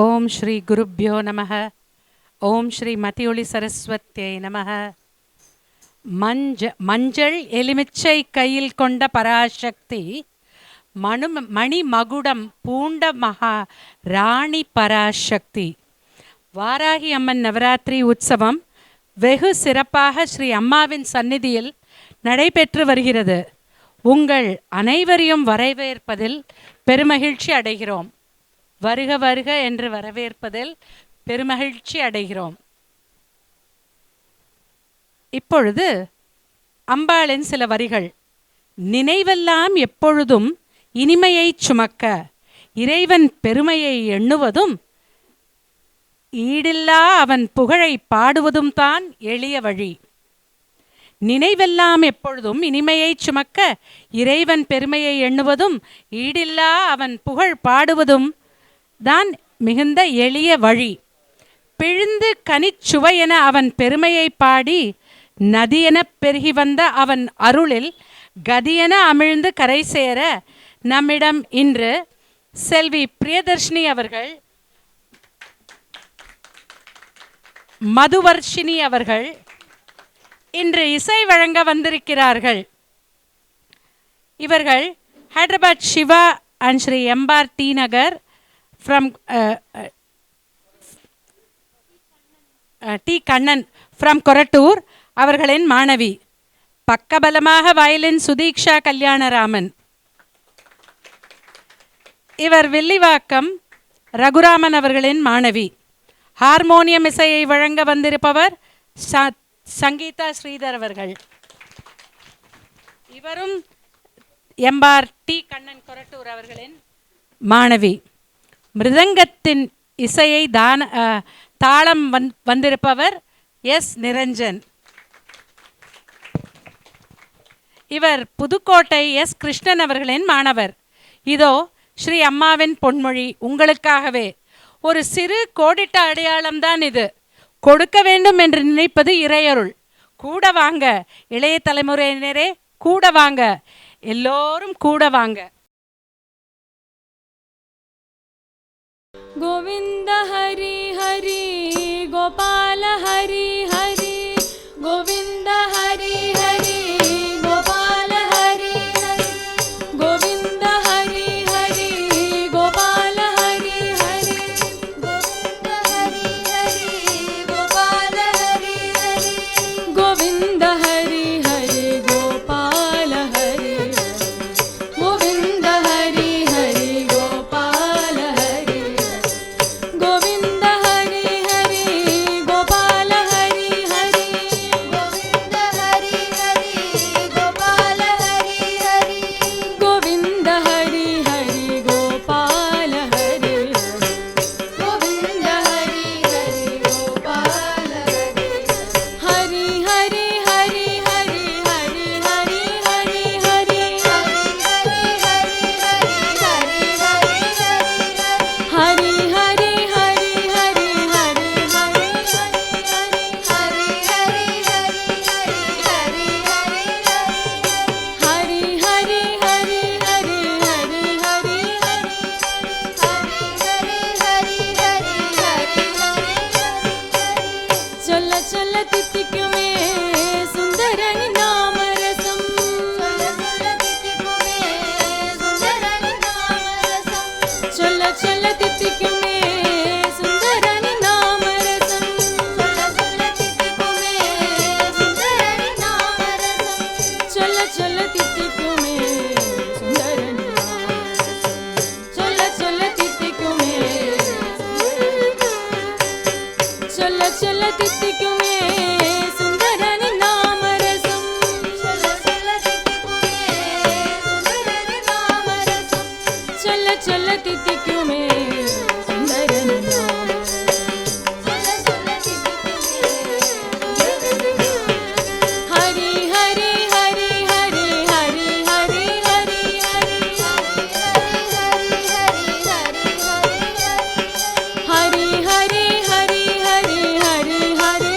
ஓம் ஸ்ரீ குருப்யோ நமः. ஓம் ஸ்ரீ மதியொளி சரஸ்வத்யை நமः. மஞ்சள் எலுமிச்சை கையில் கொண்ட பராசக்தி மணி மகுடம் பூண்ட மகா ராணி பராசக்தி. வாராகி அம்மன் நவராத்திரி உற்சவம் வெகு சிறப்பாக ஸ்ரீ அம்மாவின் சந்நிதியில் நடைபெற்று வருகிறது. உங்கள் அனைவரையும் வரவேற்பதில் பெருமகிழ்ச்சி அடைகிறோம். வருக வருக என்று வரவேற்பதில் பெருமகிழ்ச்சி அடைகிறோம். இப்பொழுது அம்பாளின் சில வரிகள். நினைவெல்லாம் எப்பொழுதும் இனிமையை சுமக்க இறைவன் பெருமையை எண்ணுவதும் ஈடில்லா அவன் புகழை பாடுவதும் தான் எளிய வழி. நினைவெல்லாம் எப்பொழுதும் இனிமையை சுமக்க இறைவன் பெருமையை எண்ணுவதும் ஈடில்லா அவன் புகழ் பாடுவதும் தான் மிகுந்த எளிய வழி. பிழிந்து கனிச்சுவையென அவன் பெருமையை பாடி நதியென பெருகி வந்த அவன் அருளில் கதியென அமிழ்ந்து கரை சேர நம்மிடம் இன்று செல்வி பிரியதர்ஷினி அவர்கள், மதுவர்ஷினி அவர்கள் இன்று இசை வழங்க வந்திருக்கிறார்கள். இவர்கள் Hyderabad Siva and Sri Embar T Nagar from T Kannan from Korattur அவர்களின் மாணவி. பக்கபலமாக வயலின் சுதீக்ஷா கல்யாணராமன். இவர் வில்லிவாக்கம் ரகுராமன் அவர்களின் மாணவி. ஹார்மோனியம் இசையை வழங்க வந்திருப்பவர் சங்கீதா ஸ்ரீதர் அவர்கள். இவரும் எம்பார் டி கண்ணன் கொரட்டூர் அவர்களின் மாணவி. மிருதங்கத்தின் இசையை தாளம் வந்திருப்பவர் எஸ் நிரஞ்சன். இவர் புதுக்கோட்டை எஸ் கிருஷ்ணன் அவர்களின் மாணவர். இதோ ஸ்ரீ அம்மாவின் பொன்மொழி உங்களுக்காகவே. ஒரு சிறு கோடிட்ட அடையாளம்தான் இது. கொடுக்க வேண்டும் என்று நினைப்பது இறையருள். கூட வாங்க இளைய தலைமுறையினரே, கூட வாங்க, எல்லோரும் கூட வாங்க. गोविंद हरि हरि गोपाल हरि हरि गोविंद हरि हरि गोपाल हरि हरि गोविंद हरि हरि गोपाल हरि हरि गोविंद हरि हरि गोपाल हरि हरि गोविंद हरि हरि गोपाल हरि गोविंद हरि हरि गोपाल हरि गोविंद हरि हरि गोपाल हरि हरि गोविंद हरि हरि गोपाल हरि हरि गोविंद हरि हरि गोपाल हरि गोविंद हरि हरि गोपाल हरि हरि हरि हरि हरि हरि हरि हरि हरि हरि हरि हरि हरि हरि चल चल तितिकुमे सुंदरनि नाम रसम चल चल तितिकुमे सुंदरनि नाम रसम चल चल तितिकुमे सुंदरनि नाम चल चल तितिकुमे चल चल तितिकुमे सुंदरनि नाम रसम चल चल तितिकुमे सुंदरनि नाम हरि हरि हरि हरि हरि हरि हरि हरि हरि हरि हरि हरि हरि हरि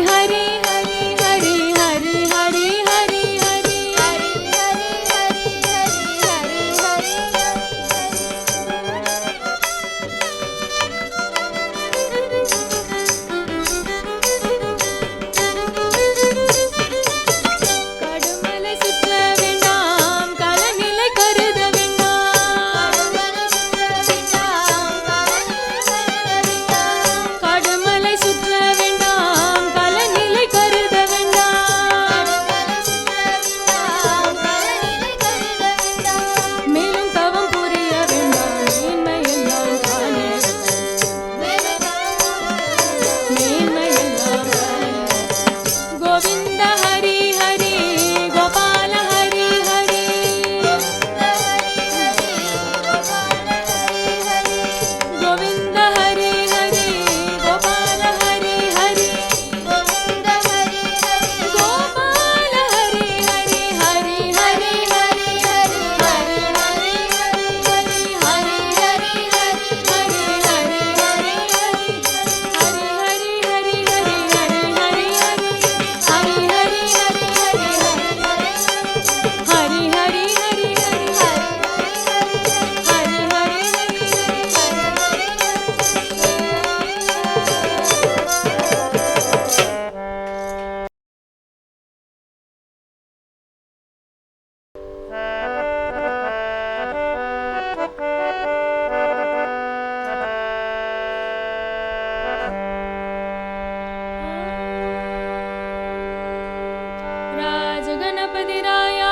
हरि हरि हरि हरि हरि हरि हरि हरि கடுமலை சுற்ற வேண்டாம் கலநிலை கருத வேண்டாம் கடுமலை சுற்ற வேண்டாம் கலநிலை கருத வேண்டாம் மேலும் தவம் புரிய வேண்டாம் மேன்மையெல்லாம் தானே மேன்மையெல்லாம் தானே गोविंद हरि हरि गोपाल हरि हरि गोविंद हरि हरि गोपाल हरि हरि गोपाल हरि हरि हरि हरि हरि हरि हरि हरि हरि हरि हरि हरि हरि हरि हरि राज गणपति राया